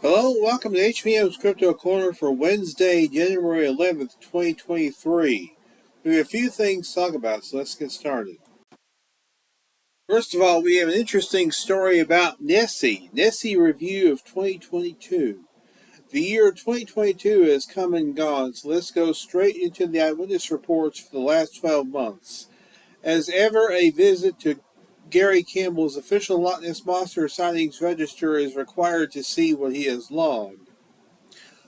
Hello, welcome to HBM's Crypto-Corner for Wednesday, January 11th, 2023. We have a few things to talk about, so let's get started. First of all, we have an interesting story about Nessie review of 2022. The year 2022 has come and gone, so let's go straight into the eyewitness reports for the last 12 months. As ever, a visit to Gary Campbell's official Loch Ness Monster sightings register is required to see what he has logged.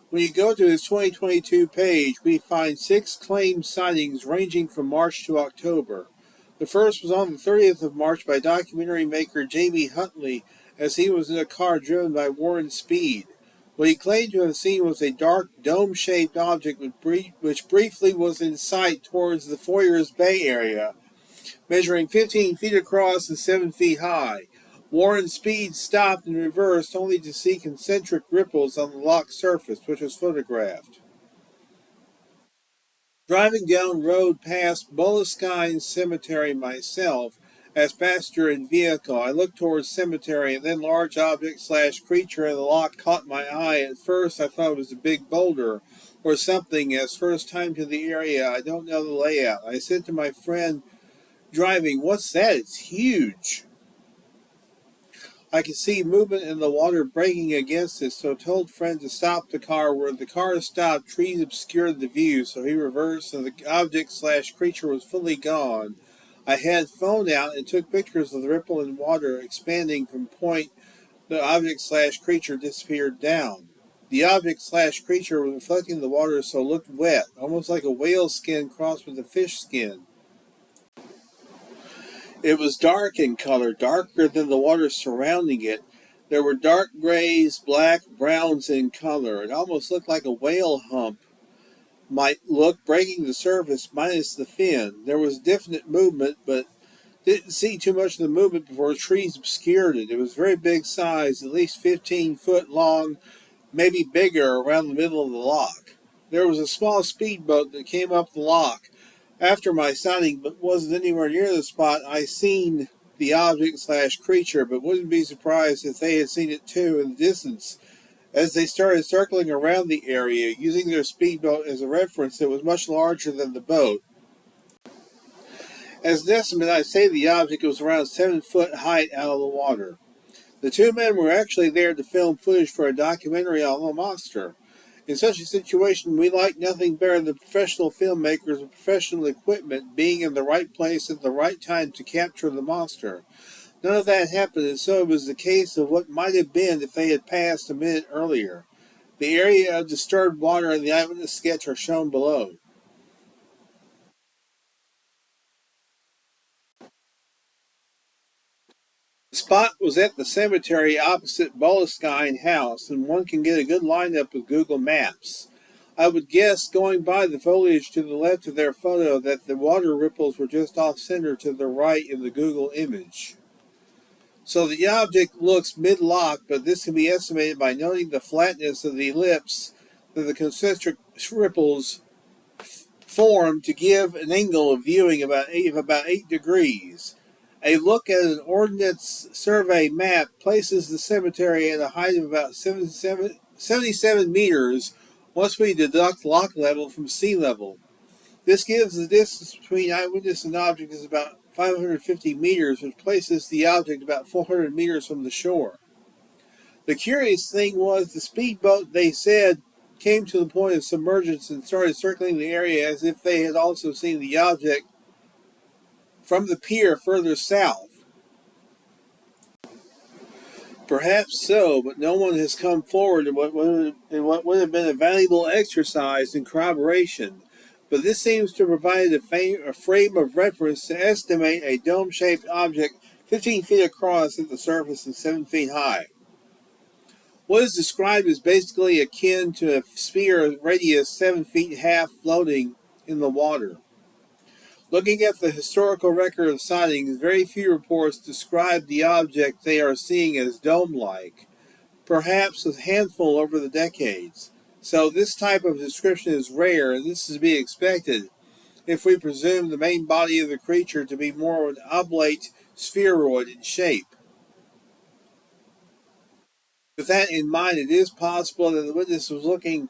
When you go to his 2022 page, we find 6 claimed sightings ranging from March to October. The first was on the 30th of March by documentary maker Jamie Huntley as he was in a car driven by Warren Speed. What he claimed to have seen was a dark dome-shaped object which briefly was in sight towards the Foyers Bay area, measuring 15 feet across and 7 feet high. Warren Speed stopped and reversed only to see concentric ripples on the lock surface, which was photographed. Driving down road past Boleskine Cemetery myself, as passenger in vehicle, I looked towards cemetery and then large object/creature in the lock caught my eye. At first I thought it was a big boulder or something, as first time to the area I don't know the layout. I said to my friend driving, "What's that? It's huge." I could see movement in the water breaking against it, so told friend to stop the car. Where the car stopped, trees obscured the view, so he reversed and the object/creature was fully gone. I had phone out and took pictures of the ripple in water expanding from point the object/creature disappeared down. The object/creature was reflecting the water, so it looked wet, almost like a whale skin crossed with a fish skin. It was dark in color, darker than the water surrounding it. There were dark grays, black, browns in color. It almost looked like a whale hump might look, breaking the surface minus the fin. There was definite movement, but didn't see too much of the movement before trees obscured it. It was very big size, at least 15 foot long, maybe bigger, around the middle of the lock. There was a small speedboat that came up the lock after my sighting, but wasn't anywhere near the spot I seen the object/creature, but wouldn't be surprised if they had seen it too in the distance. As they started circling around the area, using their speedboat as a reference, it was much larger than the boat. As an estimate, I'd say the object was around 7 foot height out of the water. The two men were actually there to film footage for a documentary on the monster. In such a situation, we like nothing better than professional filmmakers with professional equipment being in the right place at the right time to capture the monster. None of that happened, and so it was the case of what might have been if they had passed a minute earlier. The area of disturbed water and the eyewitness sketch are shown below. The spot was at the cemetery opposite Boleskine House, and one can get a good lineup with Google Maps. I would guess, going by the foliage to the left of their photo, that the water ripples were just off-center to the right in the Google image. So the object looks mid-lock, but this can be estimated by noting the flatness of the ellipse that the concentric ripples form to give an angle of viewing of about 8 degrees. A look at an Ordnance Survey map places the cemetery at a height of about 77 meters once we deduct lock level from sea level. This gives the distance between eyewitness and object is about 550 meters, which places the object about 400 meters from the shore. The curious thing was the speedboat, they said, came to the point of submergence and started circling the area as if they had also seen the object from the pier further south. Perhaps so, but no one has come forward in what would have been a valuable exercise in corroboration. But this seems to provide a frame of reference to estimate a dome-shaped object 15 feet across at the surface and 7 feet high. What is described is basically akin to a sphere of radius 7 feet half floating in the water. Looking at the historical record of sightings, very few reports describe the object they are seeing as dome-like, perhaps a handful over the decades. So this type of description is rare, and this is to be expected if we presume the main body of the creature to be more of an oblate spheroid in shape. With that in mind, it is possible that the witness was looking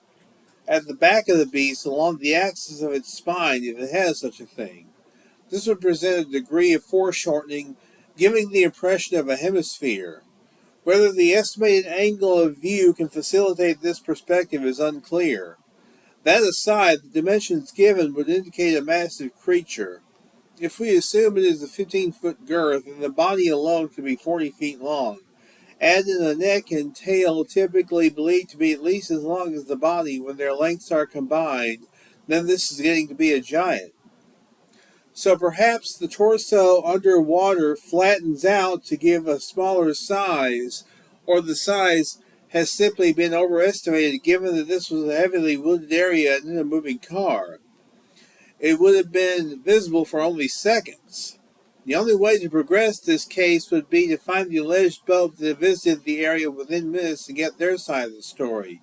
at the back of the beast along the axis of its spine, if it has such a thing. This would present a degree of foreshortening, giving the impression of a hemisphere. Whether the estimated angle of view can facilitate this perspective is unclear. That aside, the dimensions given would indicate a massive creature. If we assume it is a 15-foot girth, then the body alone could be 40 feet long. Add in a neck and tail typically believed to be at least as long as the body when their lengths are combined, then this is getting to be a giant. So perhaps the torso underwater flattens out to give a smaller size, or the size has simply been overestimated given that this was a heavily wooded area and in a moving car. It would have been visible for only seconds. The only way to progress this case would be to find the alleged boat that visited the area within minutes to get their side of the story.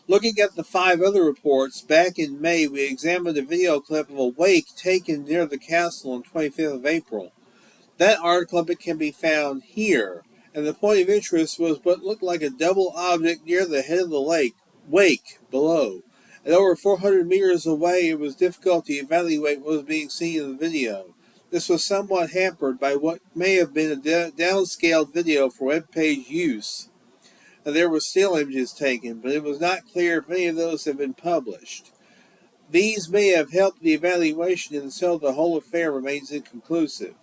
Looking at the 5 other reports, back in May we examined a video clip of a wake taken near the castle on 25th of April. That article can be found here, and the point of interest was what looked like a double object near the head of the wake below. At over 400 meters away, it was difficult to evaluate what was being seen in the video. This was somewhat hampered by what may have been a downscaled video for web page use. There were still images taken, but it was not clear if any of those had been published. These may have helped the evaluation, and so the whole affair remains inconclusive.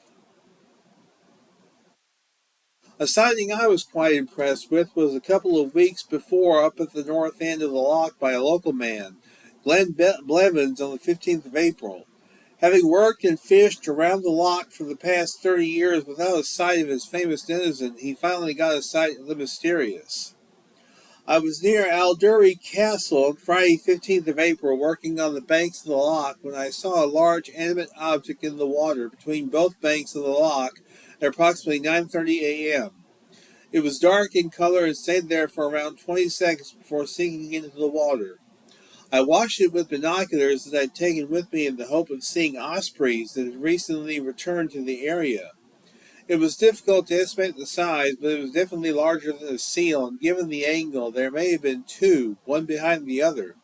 A sighting I was quite impressed with was a couple of weeks before up at the north end of the loch by a local man, Glenn Blevins, on the 15th of April. Having worked and fished around the loch for the past 30 years without a sight of his famous denizen, he finally got a sight of the mysterious. I was near Alduri Castle on Friday 15th of April working on the banks of the loch when I saw a large animate object in the water between both banks of the loch at approximately 9:30 a.m. It was dark in color and stayed there for around 20 seconds before sinking into the water. I watched it with binoculars that I'd taken with me in the hope of seeing ospreys that had recently returned to the area. It was difficult to estimate the size, but it was definitely larger than a seal, and given the angle, there may have been 2, one behind the other.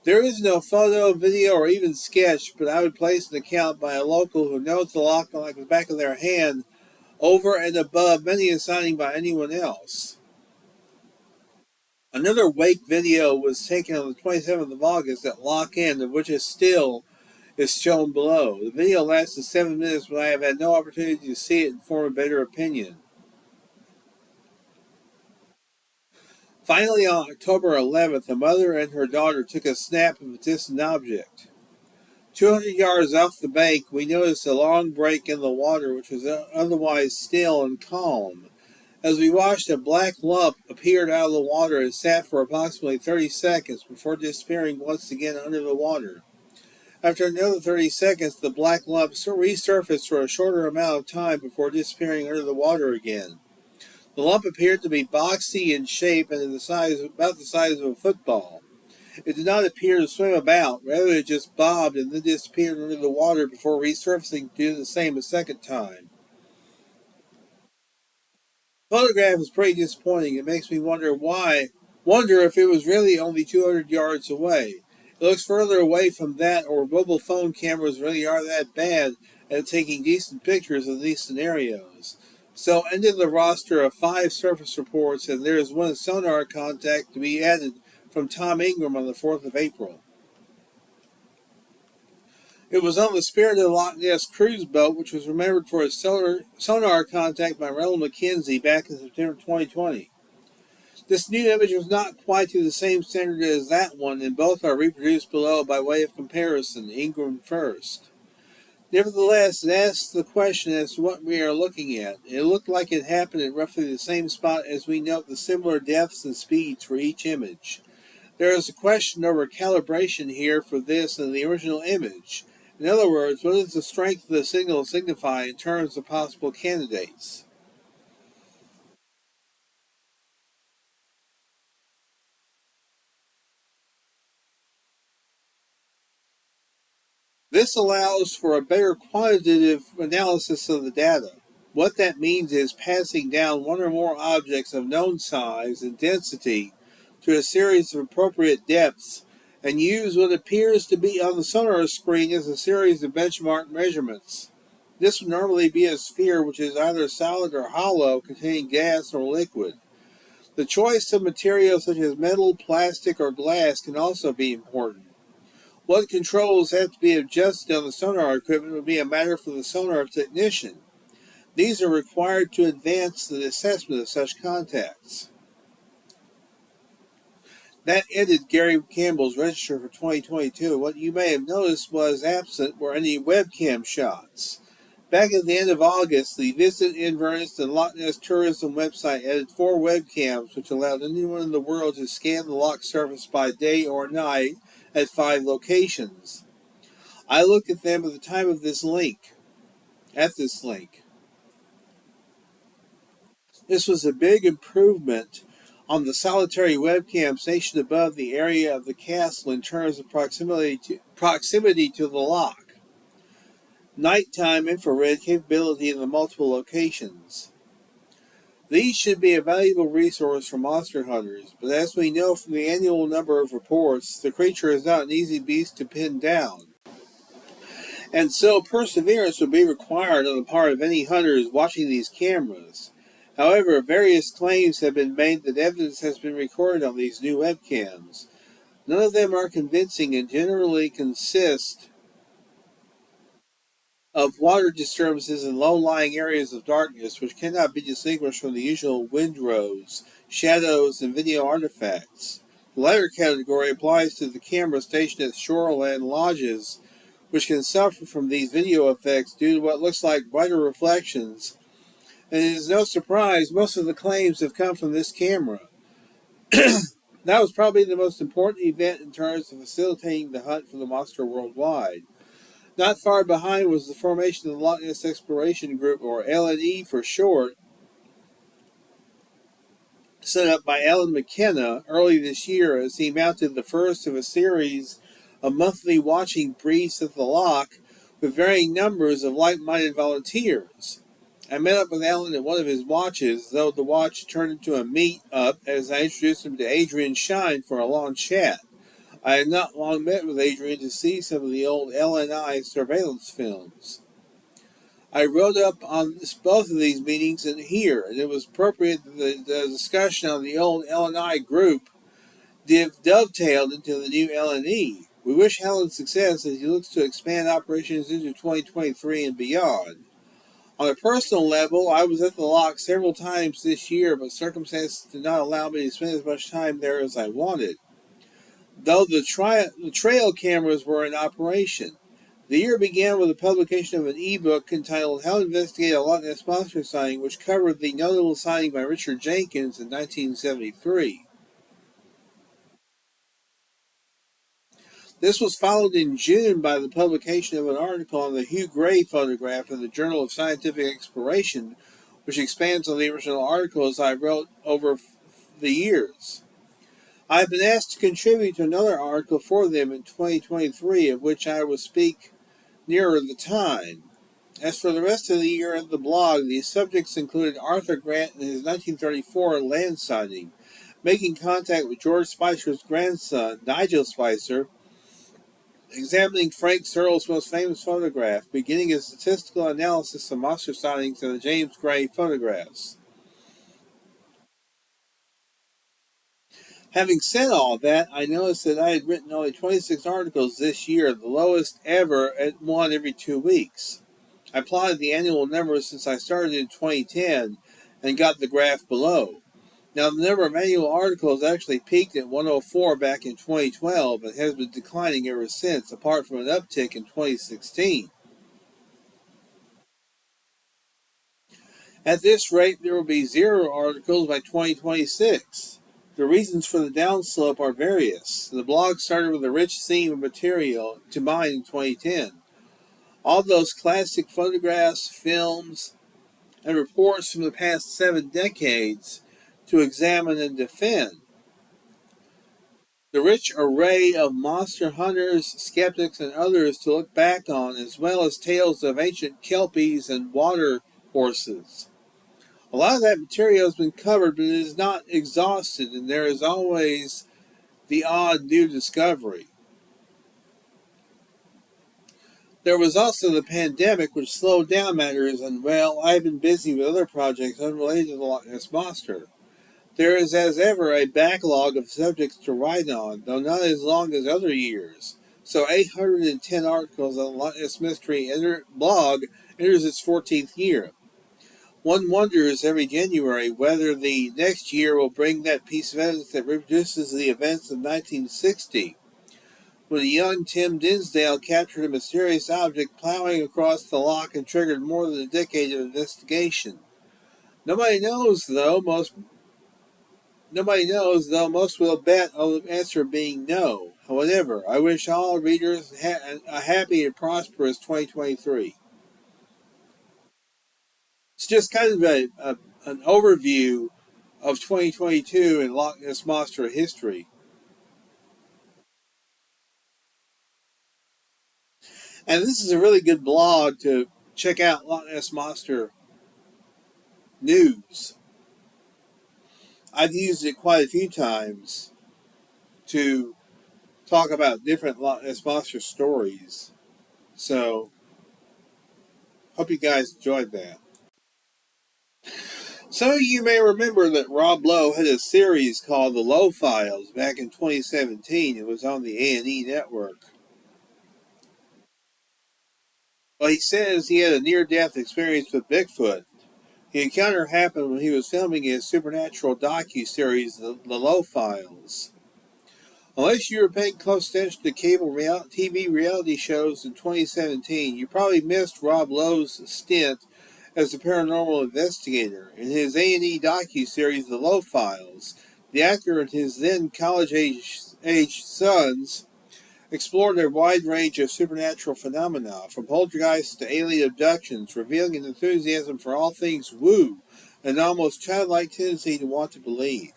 There is no photo, video, or even sketch, but I would place an account by a local who knows the loch like the back of their hand over and above many a sighting by anyone else. Another wake video was taken on the 27th of August at Loch End, of which is shown below. The video lasted 7 minutes, but I have had no opportunity to see it and form a better opinion. Finally, on October 11th, a mother and her daughter took a snap of a distant object. 200 yards off the bank, we noticed a long break in the water, which was otherwise still and calm. As we watched, a black lump appeared out of the water and sat for approximately 30 seconds before disappearing once again under the water. After another 30 seconds, the black lump resurfaced for a shorter amount of time before disappearing under the water again. The lump appeared to be boxy in shape and about the size of a football. It did not appear to swim about, rather it just bobbed and then disappeared under the water before resurfacing to do the same a second time. The photograph is pretty disappointing. It makes me wonder if it was really only 200 yards away. It looks further away from that, or mobile phone cameras really are that bad at taking decent pictures of these scenarios. So ended the roster of 5 surface reports, and there is one sonar contact to be added from Tom Ingram on the 4th of April. It was on the Spirit of the Loch Ness cruise boat, which was remembered for its sonar contact by Ronald McKenzie back in September 2020. This new image was not quite to the same standard as that one, and both are reproduced below by way of comparison, Ingram first. Nevertheless, it asks the question as to what we are looking at. It looked like it happened at roughly the same spot as we note the similar depths and speeds for each image. There is a question over calibration here for this and the original image. In other words, what does the strength of the signal signify in terms of possible candidates? This allows for a better quantitative analysis of the data. What that means is passing down one or more objects of known size and density to a series of appropriate depths and use what appears to be on the sonar screen as a series of benchmark measurements. This would normally be a sphere which is either solid or hollow, containing gas or liquid. The choice of materials such as metal, plastic, or glass can also be important. What controls have to be adjusted on the sonar equipment would be a matter for the sonar technician. These are required to advance the assessment of such contacts. That ended Gary Campbell's register for 2022. What you may have noticed was absent were any webcam shots. Back at the end of August, the Visit Inverness and Loch Ness tourism website added 4 webcams, which allowed anyone in the world to scan the loch surface by day or night at 5 locations. I looked at them at the time of this link. This was a big improvement on the solitary webcam stationed above the area of the castle in terms of proximity to the loch. Nighttime infrared capability in the multiple locations. These should be a valuable resource for monster hunters, but as we know from the annual number of reports, the creature is not an easy beast to pin down. And so perseverance would be required on the part of any hunters watching these cameras. However, various claims have been made that evidence has been recorded on these new webcams. None of them are convincing and generally consist of water disturbances in low-lying areas of darkness which cannot be distinguished from the usual windrows, shadows, and video artifacts. The latter category applies to the camera stationed at shoreland lodges, which can suffer from these video effects due to what looks like brighter reflections. And it is no surprise most of the claims have come from this camera. That was probably the most important event in terms of facilitating the hunt for the monster worldwide. Not far behind was the formation of the Loch Ness Exploration Group, or LNE for short, set up by Alan McKenna early this year as he mounted the first of a series of monthly watching briefs at the loch with varying numbers of like-minded volunteers. I met up with Alan at one of his watches, though the watch turned into a meet-up as I introduced him to Adrian Shine for a long chat. I had not long met with Adrian to see some of the old LNI surveillance films. I wrote up on both of these meetings in here, and it was appropriate that the discussion on the old LNI group dovetailed into the new LNE. We wish Alan success as he looks to expand operations into 2023 and beyond. On a personal level, I was at the loch several times this year, but circumstances did not allow me to spend as much time there as I wanted. Though the trail cameras were in operation. The year began with the publication of an e-book entitled How to Investigate a Loch Ness Monster Sighting, which covered the notable sighting by Richard Jenkins in 1973. This was followed in June by the publication of an article on the Hugh Gray photograph in the Journal of Scientific Exploration, which expands on the original articles I wrote over the years. I have been asked to contribute to another article for them in 2023, of which I will speak nearer the time. As for the rest of the year in the blog, these subjects included Arthur Grant and his 1934 land sighting, making contact with George Spicer's grandson, Nigel Spicer, examining Frank Searle's most famous photograph, beginning a statistical analysis of monster sightings in the James Gray photographs. Having said all that, I noticed that I had written only 26 articles this year, the lowest ever at one every 2 weeks. I plotted the annual numbers since I started in 2010 and got the graph below. Now, the number of annual articles actually peaked at 104 back in 2012 and has been declining ever since, apart from an uptick in 2016. At this rate, there will be 0 articles by 2026. The reasons for the downslope are various. The blog started with a rich seam of material to mine in 2010. All those classic photographs, films, and reports from the past 7 decades to examine and defend. The rich array of monster hunters, skeptics, and others to look back on, as well as tales of ancient kelpies and water horses. A lot of that material has been covered, but it is not exhausted, and there is always the odd new discovery. There was also the pandemic, which slowed down matters, and well, I've been busy with other projects unrelated to the Loch Ness Monster. There is, as ever, a backlog of subjects to write on, though not as long as other years. So 810 articles on the Loch Ness Mystery blog enters its 14th year. One wonders every January whether the next year will bring that piece of evidence that reproduces the events of 1960, when a young Tim Dinsdale captured a mysterious object plowing across the loch and triggered more than a decade of investigation. Nobody knows, though most will bet on the answer being no. However, I wish all readers a happy and prosperous 2023. It's just kind of an overview of 2022 in Loch Ness Monster history. And this is a really good blog to check out Loch Ness Monster news. I've used it quite a few times to talk about different Loch Ness Monster stories. So, hope you guys enjoyed that. Some of you may remember that Rob Lowe had a series called The Lowe Files back in 2017. It was on the A&E network. Well, he says he had a near-death experience with Bigfoot. The encounter happened when he was filming his supernatural docu-series, The Lowe Files. Unless you were paying close attention to cable TV reality shows in 2017, you probably missed Rob Lowe's stint as a paranormal investigator. In his A&E docu-series, The Lowe Files, the actor and his then college-age sons explored a wide range of supernatural phenomena, from poltergeists to alien abductions, revealing an enthusiasm for all things woo, and an almost childlike tendency to want to believe.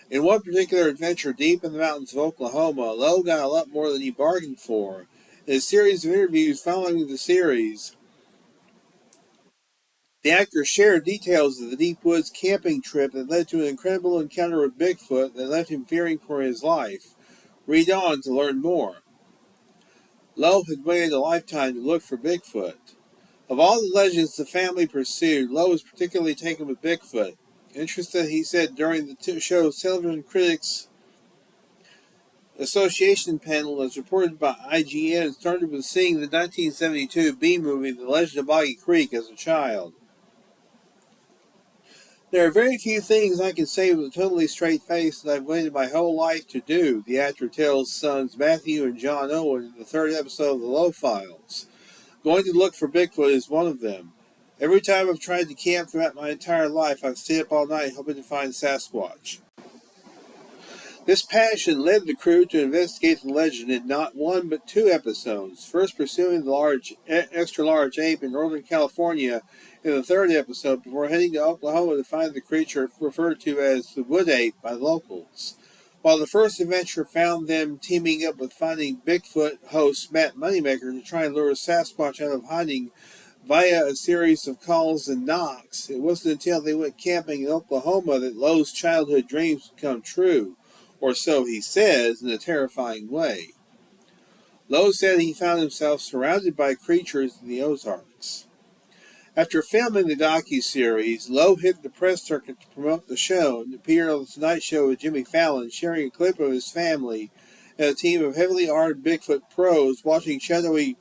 In one particular adventure deep in the mountains of Oklahoma, Lowe got a lot more than he bargained for. In a series of interviews following the series, the actor shared details of the deep woods camping trip that led to an incredible encounter with Bigfoot that left him fearing for his life. Read on to learn more. Lowe had waited a lifetime to look for Bigfoot. Of all the legends the family pursued, Lowe was particularly taken with Bigfoot. Interested, he said during the show's Television Critics Association panel, as reported by IGN, started with seeing the 1972 B movie The Legend of Boggy Creek as a child. There are very few things I can say with a totally straight face that I've waited my whole life to do, the actor tells sons Matthew and John Owen in the third episode of The Lowe Files. Going to look for Bigfoot is one of them. Every time I've tried to camp throughout my entire life, I've stayed up all night hoping to find Sasquatch. This passion led the crew to investigate the legend in not one but two episodes, first pursuing the extra-large ape in Northern California in the third episode before heading to Oklahoma to find the creature referred to as the wood ape by locals. While the first adventure found them teaming up with finding Bigfoot host Matt Moneymaker to try and lure Sasquatch out of hiding via a series of calls and knocks, it wasn't until they went camping in Oklahoma that Lowe's childhood dreams would come true. Or so he says, in a terrifying way. Lowe said he found himself surrounded by creatures in the Ozarks. After filming the docu-series, Lowe hit the press circuit to promote the show and appeared on The Tonight Show with Jimmy Fallon, sharing a clip of his family and a team of heavily armed Bigfoot pros watching shadowy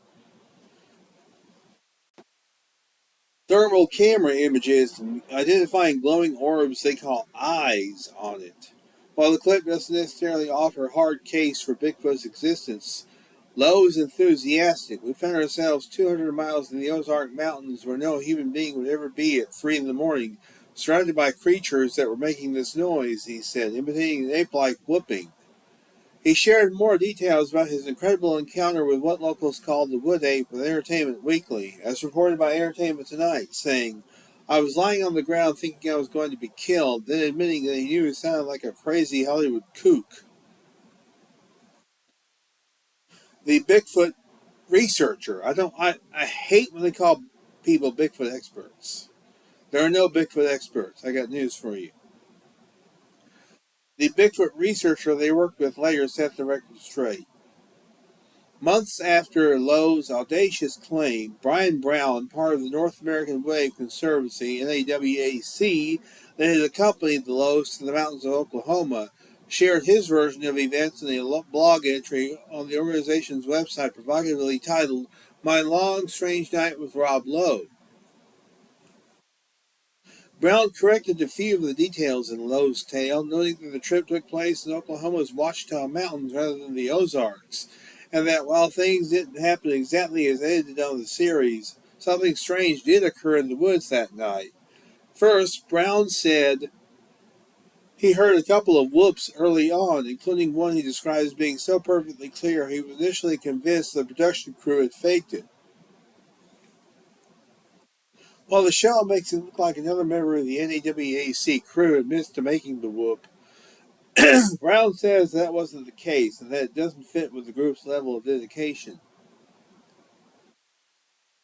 thermal camera images and identifying glowing orbs they call eyes on it. While the clip doesn't necessarily offer a hard case for Bigfoot's existence, Lowe is enthusiastic. We found ourselves 200 miles in the Ozark Mountains where no human being would ever be at 3 in the morning, surrounded by creatures that were making this noise, he said, imitating an ape-like whooping. He shared more details about his incredible encounter with what locals called the wood ape with Entertainment Weekly, as reported by Entertainment Tonight, saying, I was lying on the ground thinking I was going to be killed, then admitting that he knew he sounded like a crazy Hollywood kook. The Bigfoot researcher. I hate when they call people Bigfoot experts. There are no Bigfoot experts. I got news for you. The Bigfoot researcher they worked with later set the record straight. Months after Lowe's audacious claim, Brian Brown, part of the North American Wave Conservancy, NAWAC, that had accompanied the Lowe's to the mountains of Oklahoma, shared his version of events in a blog entry on the organization's website provocatively titled, "My Long Strange Night with Rob Lowe." Brown corrected a few of the details in Lowe's tale, noting that the trip took place in Oklahoma's Ouachita Mountains rather than the Ozarks, and that while things didn't happen exactly as edited on the series, something strange did occur in the woods that night. First, Brown said he heard a couple of whoops early on, including one he described as being so perfectly clear he was initially convinced the production crew had faked it. While the show makes it look like another member of the NAWAC crew admits to making the whoop, Brown says that wasn't the case and that it doesn't fit with the group's level of dedication.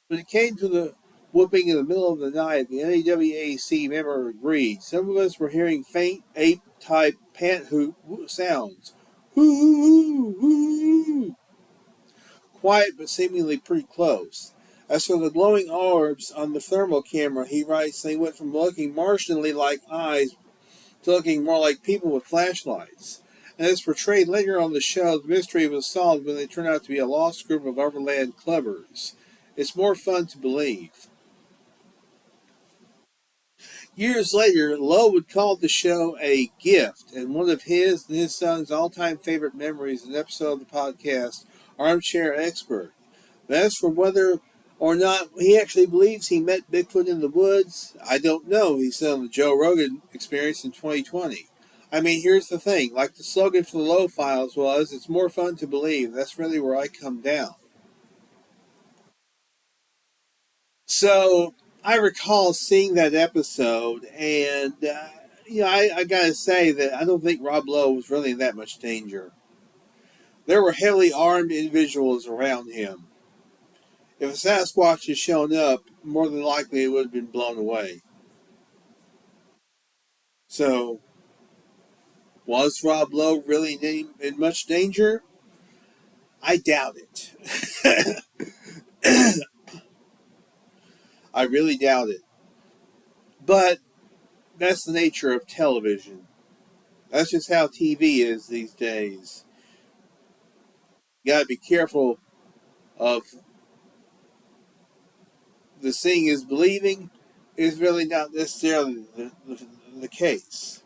When it came to the whooping in the middle of the night, the NAWAC member agreed. Some of us were hearing faint ape-type pant hoot sounds. Hoo-hoo-hoo-hoo. Quiet but seemingly pretty close. As for the glowing orbs on the thermal camera, he writes, they went from looking Martianly like eyes to looking more like people with flashlights. And as portrayed later on the show, the mystery was solved when they turned out to be a lost group of overland clubbers. It's more fun to believe. Years later, Lowe would call the show a gift, and one of his and his son's all-time favorite memories is an episode of the podcast, Armchair Expert. But as for whether or not he actually believes he met Bigfoot in the woods, I don't know, he said on the Joe Rogan Experience in 2020. I mean, here's the thing. Like the slogan for the Lowe Files was, it's more fun to believe. That's really where I come down. So, I recall seeing that episode, and, I gotta say that I don't think Rob Lowe was really in that much danger. There were heavily armed individuals around him. If a Sasquatch had shown up, more than likely it would have been blown away. So, was Rob Lowe really in much danger? I doubt it. I really doubt it. But that's the nature of television. That's just how TV is these days. You gotta be careful of the seeing is believing is really not necessarily the case.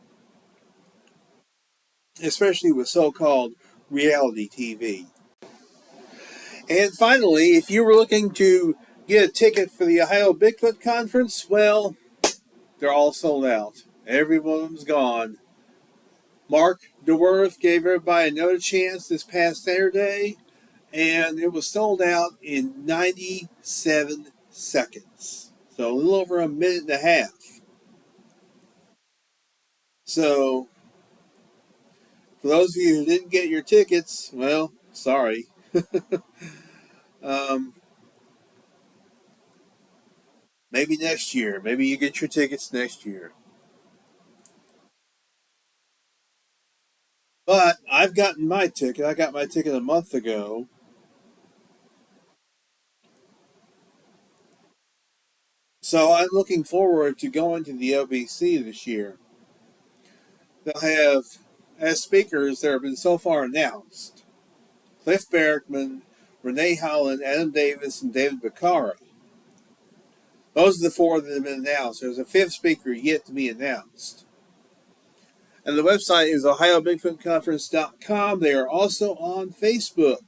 Especially with so-called reality TV. And finally, if you were looking to get a ticket for the Ohio Bigfoot Conference, well, they're all sold out. Every one of them's gone. Mark DeWorth gave everybody another chance this past Saturday, and it was sold out in 97 seconds. So a little over a minute and a half. So, for those of you who didn't get your tickets, well, sorry. um, maybe next year. Maybe you get your tickets next year. But I've gotten my ticket. I got my ticket a month ago. So I'm looking forward to going to the OBC this year. They'll have, as speakers, there have been so far announced, Cliff Barackman, Renee Holland, Adam Davis, and David Beccaro. Those are the four that have been announced. There's a fifth speaker yet to be announced. And the website is OhioBigfootConference.com. They are also on Facebook.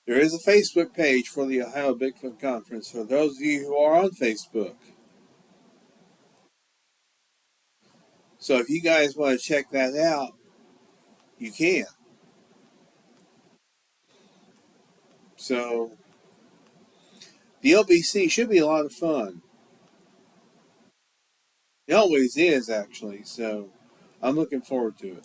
There is a Facebook page for the Ohio Bigfoot Conference for those of you who are on Facebook. So if you guys want to check that out, you can. So the LBC should be a lot of fun. It always is, actually. So I'm looking forward to it.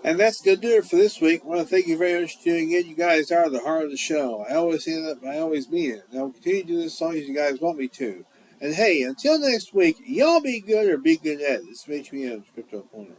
And that's going to do it for this week. I want to thank you very much for tuning in. You guys are the heart of the show. I always say that, but I always mean it. And I'll continue to do this as long as you guys want me to. And hey, until next week, y'all be good or be good at it. This is HBM's Crypto Corner.